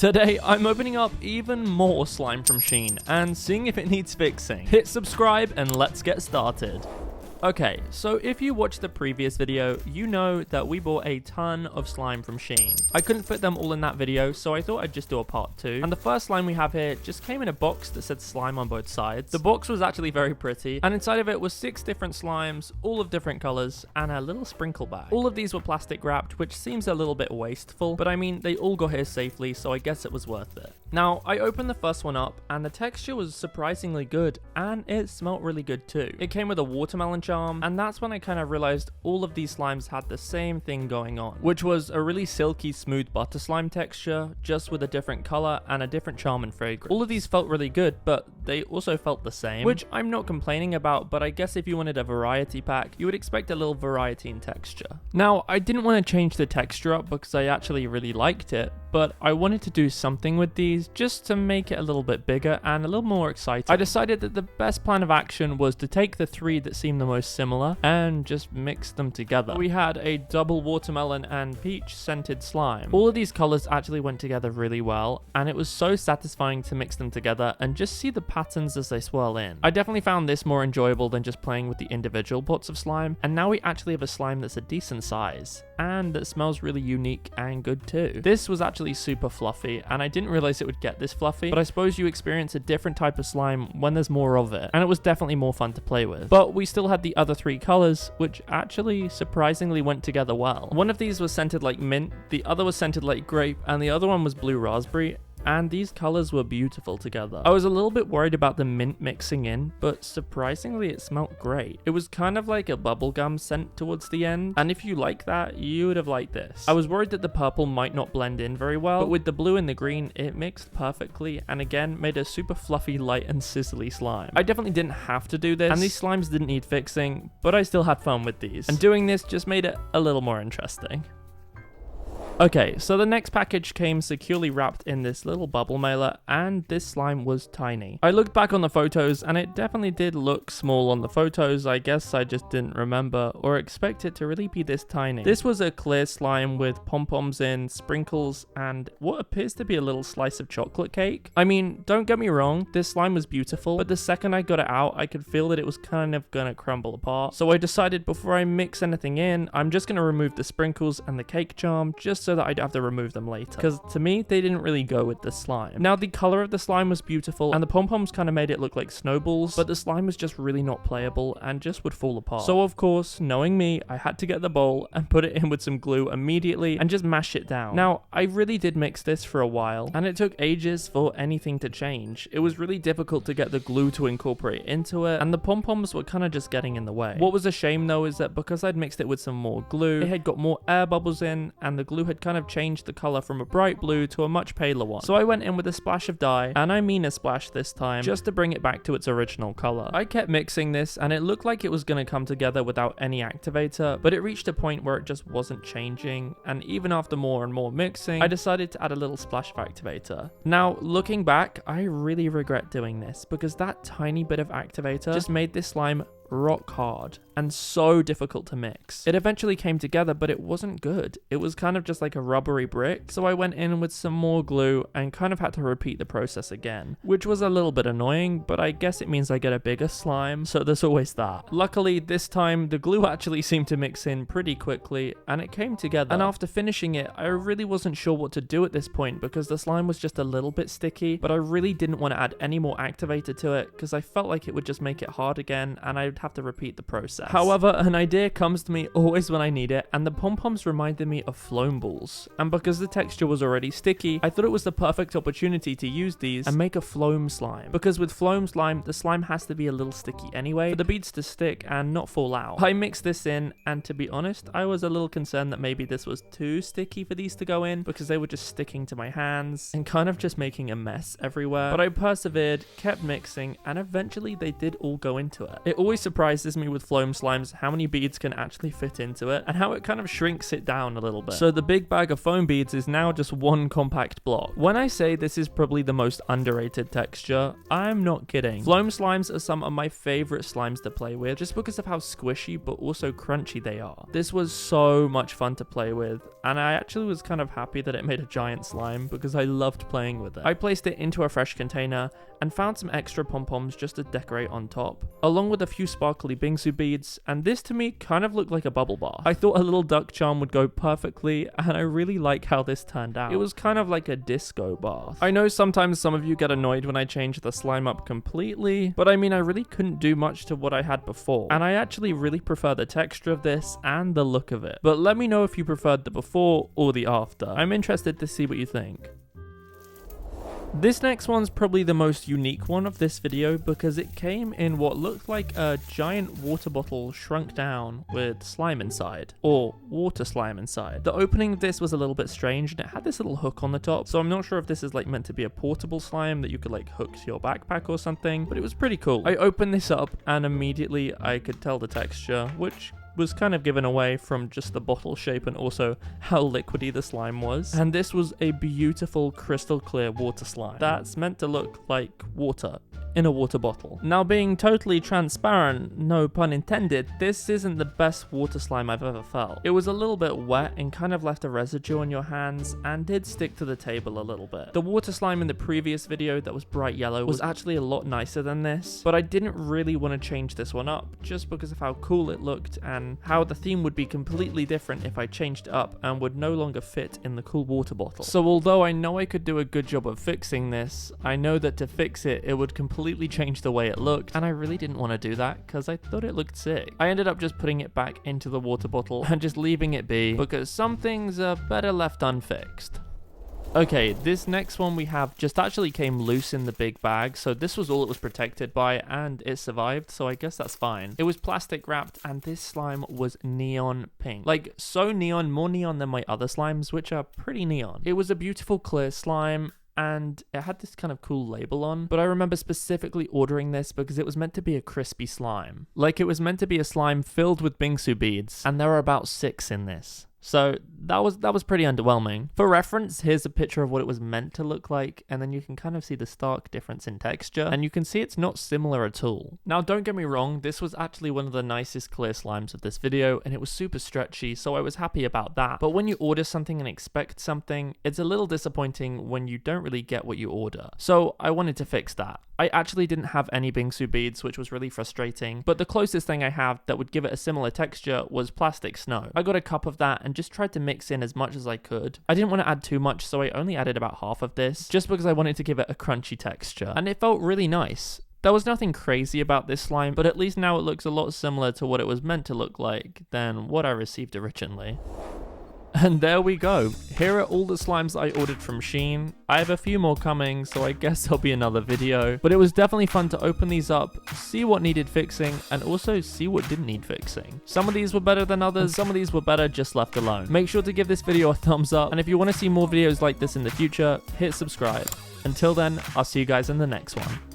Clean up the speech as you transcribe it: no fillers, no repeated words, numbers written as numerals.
Today, I'm opening up even more slime from SHEIN and seeing if it needs fixing. Hit subscribe and let's get started. Okay, so if you watched the previous video, you know that we bought a ton of slime from SHEIN. I couldn't fit them all in that video, so I thought I'd just do a part 2. And the first slime we have here just came in a box that said slime on both sides. The box was actually very pretty, and inside of it was 6 different slimes, all of different colors, and a little sprinkle bag. All of these were plastic wrapped, which seems a little bit wasteful, but I mean, they all got here safely, so I guess it was worth it. Now, I opened the first one up, and the texture was surprisingly good, and it smelled really good too. It came with a watermelon charm, and that's when I kind of realized all of these slimes had the same thing going on, which was a really silky, smooth butter slime texture, just with a different color and a different charm and fragrance. All of these felt really good, but they also felt the same, which I'm not complaining about, but I guess if you wanted a variety pack, you would expect a little variety in texture. Now, I didn't want to change the texture up because I actually really liked it, but I wanted to do something with these just to make it a little bit bigger and a little more exciting. I decided that the best plan of action was to take the 3 that seemed the most similar and just mix them together. We had a double watermelon and peach scented slime. All of these colors actually went together really well, and it was so satisfying to mix them together and just see the patterns as they swirl in. I definitely found this more enjoyable than just playing with the individual pots of slime, and now we actually have a slime that's a decent size and that smells really unique and good too. This was actually super fluffy, and I didn't realize it would get this fluffy, but I suppose you experience a different type of slime when there's more of it, and it was definitely more fun to play with. But we still had the other 3 colors, which actually surprisingly went together well. One of these was scented like mint, the other was scented like grape, and the other one was blue raspberry. And these colors were beautiful together. I was a little bit worried about the mint mixing in, but surprisingly it smelled great. It was kind of like a bubblegum scent towards the end, and if you like that, you would have liked this. I was worried that the purple might not blend in very well, but with the blue and the green, it mixed perfectly, and again, made a super fluffy, light, and sizzly slime. I definitely didn't have to do this, and these slimes didn't need fixing, but I still had fun with these. And doing this just made it a little more interesting. Okay, so the next package came securely wrapped in this little bubble mailer, and this slime was tiny. I looked back on the photos, and it definitely did look small on the photos. I guess I just didn't remember or expect it to really be this tiny. This was a clear slime with pom-poms in, sprinkles, and what appears to be a little slice of chocolate cake. I mean, don't get me wrong, this slime was beautiful, but the second I got it out, I could feel that it was kind of gonna crumble apart. So I decided before I mix anything in, I'm just gonna remove the sprinkles and the cake charm, just so that I'd have to remove them later, because to me they didn't really go with the slime. Now, the color of the slime was beautiful, and the pom-poms kind of made it look like snowballs, but the slime was just really not playable and just would fall apart. So of course, knowing me, I had to get the bowl and put it in with some glue immediately and just mash it down. Now, I really did mix this for a while, and it took ages for anything to change. It was really difficult to get the glue to incorporate into it, and the pom-poms were kind of just getting in the way. What was a shame though is that because I'd mixed it with some more glue, it had got more air bubbles in, and the glue had kind of changed the color from a bright blue to a much paler one. So I went in with a splash of dye, and I mean a splash this time, just to bring it back to its original color. I kept mixing this, and it looked like it was going to come together without any activator, but it reached a point where it just wasn't changing, and even after more and more mixing, I decided to add a little splash of activator. Now, looking back, I really regret doing this, because that tiny bit of activator just made this slime rock hard and so difficult to mix. It eventually came together, but it wasn't good. It was kind of just like a rubbery brick, so I went in with some more glue and kind of had to repeat the process again, which was a little bit annoying, but I guess it means I get a bigger slime, so there's always that. Luckily, this time, the glue actually seemed to mix in pretty quickly, and it came together. And after finishing it, I really wasn't sure what to do at this point, because the slime was just a little bit sticky, but I really didn't want to add any more activator to it, because I felt like it would just make it hard again, and I'd have to repeat the process. However, an idea comes to me always when I need it, and the pom-poms reminded me of foam balls. And because the texture was already sticky, I thought it was the perfect opportunity to use these and make a foam slime. Because with foam slime, the slime has to be a little sticky anyway, for the beads to stick and not fall out. I mixed this in, and to be honest, I was a little concerned that maybe this was too sticky for these to go in, because they were just sticking to my hands and kind of just making a mess everywhere. But I persevered, kept mixing, and eventually they did all go into it. It always surprises me with foam slimes how many beads can actually fit into it and how it kind of shrinks it down a little bit. So the big bag of foam beads is now just one compact block. When I say this is probably the most underrated texture, I'm not kidding. Foam slimes are some of my favorite slimes to play with just because of how squishy but also crunchy they are. This was so much fun to play with, and I actually was kind of happy that it made a giant slime because I loved playing with it. I placed it into a fresh container and found some extra pom-poms just to decorate on top, along with a few sparkly bingsu beads, and this to me kind of looked like a bubble bath. I thought a little duck charm would go perfectly, and I really like how this turned out. It was kind of like a disco bath. I know sometimes some of you get annoyed when I change the slime up completely, but I mean, I really couldn't do much to what I had before, and I actually really prefer the texture of this and the look of it. But let me know if you preferred the before or the after. I'm interested to see what you think. This next one's probably the most unique one of this video because it came in what looked like a giant water bottle shrunk down with slime inside, or water slime inside. The opening of this was a little bit strange and it had this little hook on the top, so I'm not sure if this is like meant to be a portable slime that you could like hook to your backpack or something, but it was pretty cool. I opened this up and immediately I could tell the texture, which was kind of given away from just the bottle shape and also how liquidy the slime was. And this was a beautiful crystal clear water slime that's meant to look like water in a water bottle. Now, being totally transparent, no pun intended, this isn't the best water slime I've ever felt. It was a little bit wet and kind of left a residue on your hands and did stick to the table a little bit. The water slime in the previous video that was bright yellow was actually a lot nicer than this, but I didn't really want to change this one up just because of how cool it looked and how the theme would be completely different if I changed it up and would no longer fit in the cool water bottle. So although I know I could do a good job of fixing this, I know that to fix it, it would completely change the way it looked, and I really didn't want to do that because I thought it looked sick. I ended up just putting it back into the water bottle and just leaving it be because some things are better left unfixed. Okay, this next one we have just actually came loose in the big bag, so this was all it was protected by, and it survived, so I guess that's fine. It was plastic wrapped, and this slime was neon pink. Like, so neon, more neon than my other slimes, which are pretty neon. It was a beautiful clear slime, and it had this kind of cool label on, but I remember specifically ordering this because it was meant to be a crispy slime. Like, it was meant to be a slime filled with bingsu beads, and there are about 6 in this. So that was pretty underwhelming. For reference, here's a picture of what it was meant to look like, and then you can kind of see the stark difference in texture, and you can see it's not similar at all. Now, don't get me wrong, this was actually one of the nicest clear slimes of this video, and it was super stretchy, so I was happy about that. But when you order something and expect something, it's a little disappointing when you don't really get what you order. So I wanted to fix that. I actually didn't have any bingsu beads, which was really frustrating, but the closest thing I have that would give it a similar texture was plastic snow. I got a cup of that and just tried to mix in as much as I could. I didn't want to add too much, so I only added about half of this, just because I wanted to give it a crunchy texture, and it felt really nice. There was nothing crazy about this slime, but at least now it looks a lot similar to what it was meant to look like than what I received originally. And there we go. Here are all the slimes I ordered from SHEIN. I have a few more coming, so I guess there'll be another video. But it was definitely fun to open these up, see what needed fixing, and also see what didn't need fixing. Some of these were better than others, some of these were better just left alone. Make sure to give this video a thumbs up, and if you want to see more videos like this in the future, hit subscribe. Until then, I'll see you guys in the next one.